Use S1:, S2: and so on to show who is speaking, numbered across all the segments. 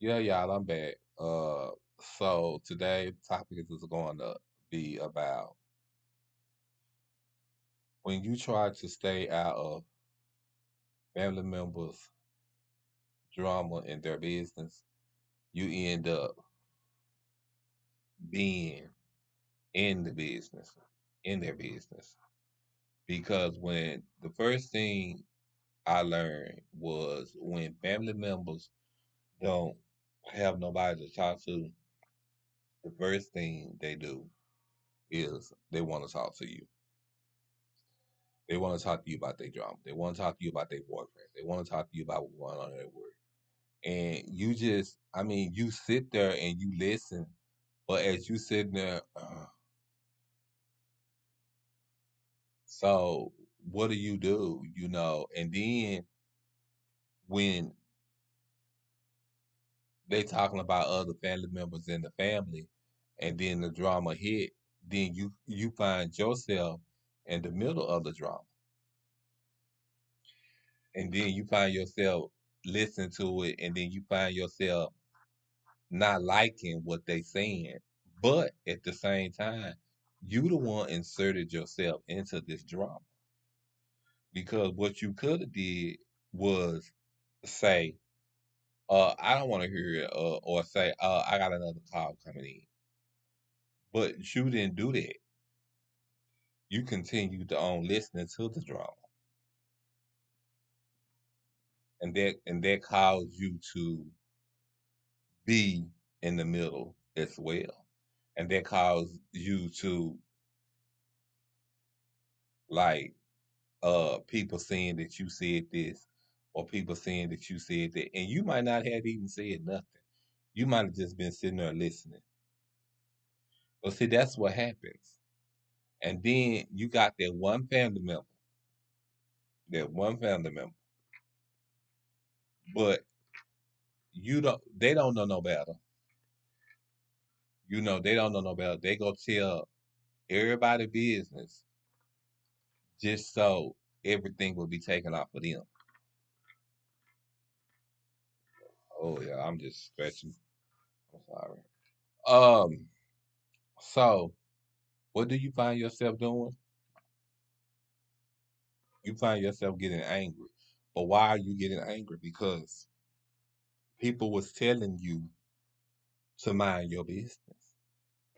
S1: Yeah, y'all, I'm back. So today topic is going to be about when you try to stay out of family members' drama and their business, you end up being in the business, in their business. Because when the first thing I learned was when family members don't have nobody to talk to, the first thing they do is they want to talk to you. They want to talk to you about their drama. They want to talk to you about their boyfriends. They want to talk to you about what's going on at work. And you just, I mean, you sit there and you listen, but as you sitting there, so what do? And then when they talking about other family members in the family, and then the drama hit, then you find yourself in the middle of the drama, and then you find yourself listening to it, and then you find yourself not liking what they saying, but at the same time, you the one inserted yourself into this drama because what you could have did was say, I don't want to hear it, or say, I got another call coming in, but you didn't do that. You continued on listening to the drama, and that caused you to be in the middle as well, and that caused you to like people saying that you said this or people saying that you said that, and you might not have even said nothing. You might have just been sitting there listening. But see, that's what happens. And then you got that one family member, but they don't know no better. They don't know no better. They go tell everybody business just so everything will be taken off of them. Oh yeah, I'm just scratching. I'm sorry. Um, so what do you find yourself doing? You find yourself getting angry. But why are you getting angry? Because people was telling you to mind your business.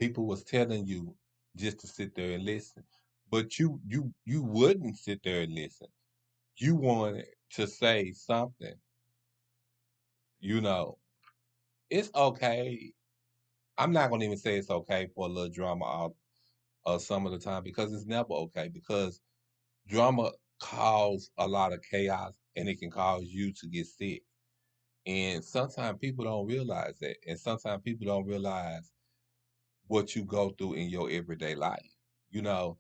S1: People was telling you just to sit there and listen. But you wouldn't sit there and listen. You wanted to say something. You know, it's okay. I'm not gonna even say it's okay for a little drama some of the time because it's never okay because drama cause a lot of chaos and it can cause you to get sick. And sometimes people don't realize that. And sometimes people don't realize what you go through in your everyday life. You know,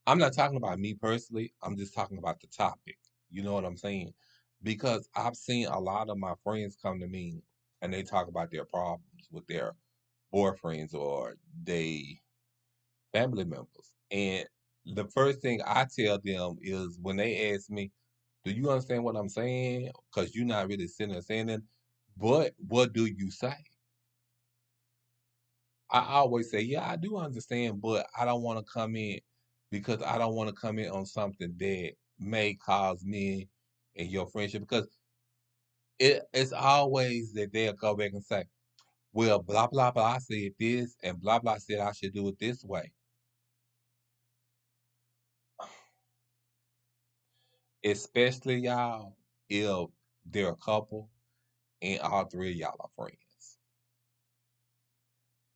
S1: I'm not talking about me personally. I'm just talking about the topic. You know what I'm saying? Because I've seen a lot of my friends come to me and they talk about their problems with their boyfriends or they family members. And the first thing I tell them is when they ask me, do you understand what I'm saying? Because you're not really sitting there saying it. But what do you say? I always say, yeah, I do understand, but I don't want to come in because I don't want to come in on something that may cause me and your friendship. Because it's always that they'll go back and say, well, blah, blah, blah said this, and blah, blah said I should do it this way. Especially y'all, if they're a couple and all three of y'all are friends.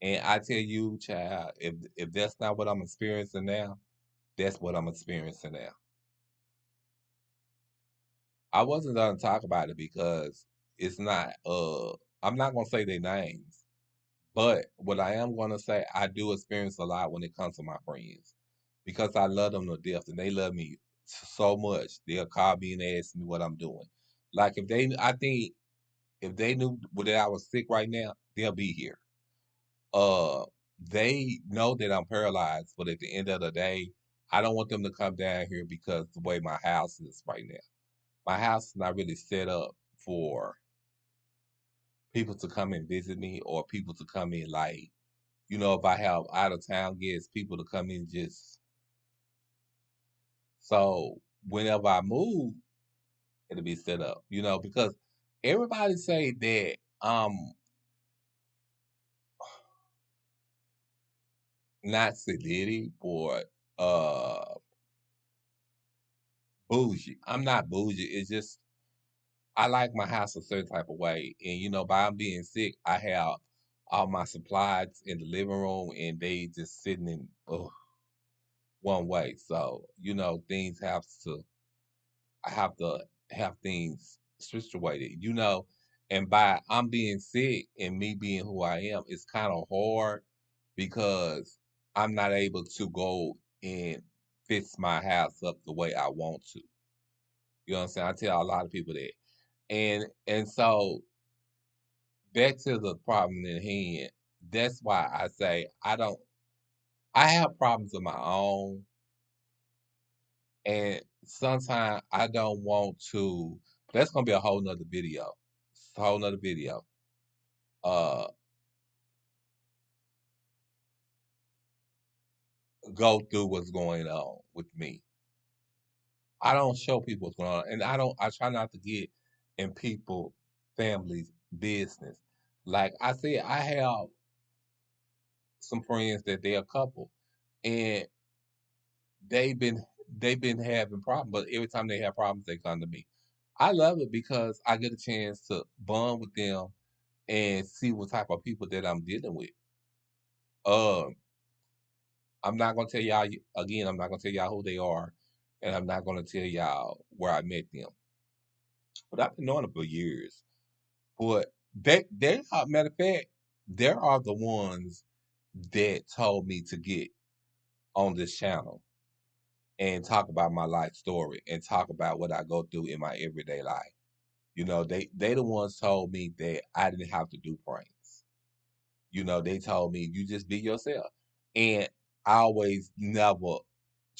S1: And I tell you, child, if that's not what I'm experiencing now, that's what I'm experiencing now. I wasn't gonna talk about it because it's not I'm not gonna say their names, but what I am gonna say I do experience a lot when it comes to my friends. Because I love them to death and they love me so much. They'll call me and ask me what I'm doing. Like if they I think if they knew that I was sick right now, they'll be here. Uh they know that I'm paralyzed, but at the end of the day, I don't want them to come down here because the way my house is right now. My house is not really set up for people to come and visit me or people to come in like, if I have out of town guests, people to come in just so whenever I move, it'll be set up, because everybody say that not sedity or uh bougie. I'm not bougie. It's just I like my house a certain type of way. And by I'm being sick, I have all my supplies in the living room and they just sitting in one way. So, things have to I have to have things situated, and by I'm being sick and me being who I am, it's kind of hard because I'm not able to go and fix my house up the way I want to. You know what I'm saying? I tell a lot of people that. And so back to the problem at hand, that's why I say I have problems of my own and sometimes I don't want to. That's gonna be a whole nother video. A whole nother video. Uh, go through what's going on with me. I don't show people what's going on, and I don't. I try not to get in people, families' business. Like I said, I have some friends that they're a couple, and they've been they've been having problems. But every time they have problems, they come to me. I love it because I get a chance to bond with them and see what type of people that I'm dealing with. Um, I'm not gonna tell y'all again. I'm not gonna tell y'all who they are, and I'm not gonna tell y'all where I met them. But I've been knowing them for years. But they are matter of fact, there are the ones that told me to get on this channel and talk about my life story and talk about what I go through in my everyday life. They the ones told me that I didn't have to do pranks. They told me you just be yourself. And I always never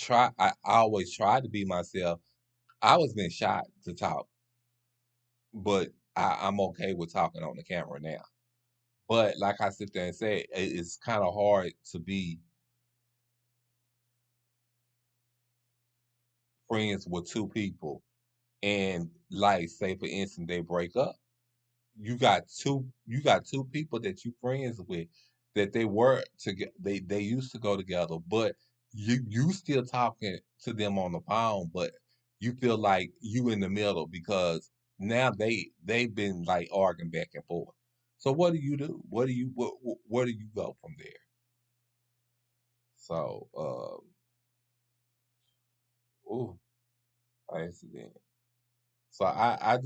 S1: I always tried to be myself. I was been shy to talk, but I'm okay with talking on the camera now. But like I sit there and say, it's kind of hard to be friends with two people and like say for instance they break up. You got two people that you friends with that they were together they used to go together, but you still talking to them on the phone, but you feel like you in the middle because now they've been like arguing back and forth. So what do you do? Where do you go from there? So ooh, accident. So I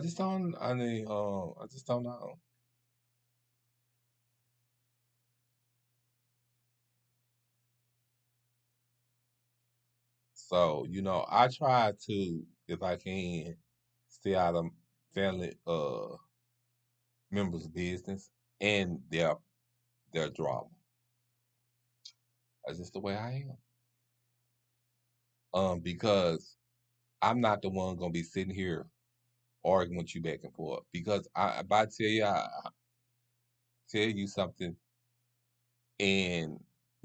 S1: just don't I mean I just don't know. So, I try to, if I can, stay out of family members' business and their drama. That's just the way I am. Because I'm not the one gonna be sitting here arguing with you back and forth. Because if I tell you something and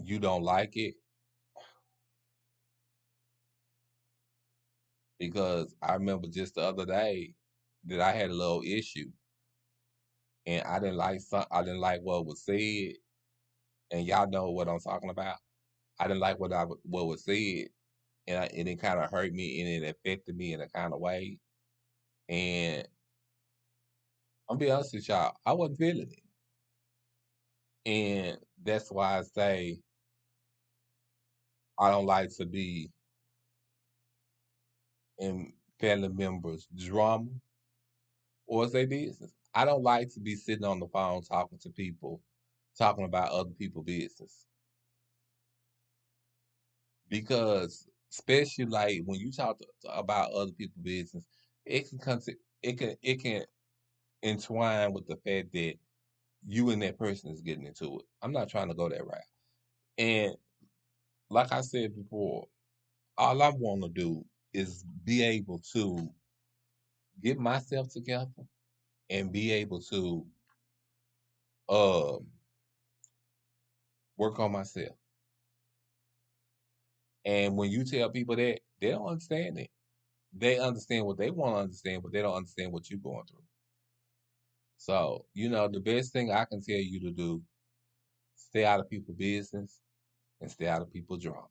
S1: you don't like it, because I remember just the other day that I had a little issue and I didn't like what was said, and y'all know what I'm talking about. I didn't like what was said, and it kind of hurt me, and it affected me in a kind of way. And I'm be honest with y'all, I wasn't feeling it, and that's why I say I don't like to be in family members' drama or say business. I don't like to be sitting on the phone talking to people, talking about other people's business because especially like when you about other people's business, it can come to it can entwine with the fact that you and that person is getting into it. I'm not trying to go that route. And like I said before, all I want to do is be able to get myself together and be able to um work on myself. And when you tell people that, they don't understand it. They understand what they want to understand, but they don't understand what you're going through. So, the best thing I can tell you to do, stay out of people's business and stay out of people's drama.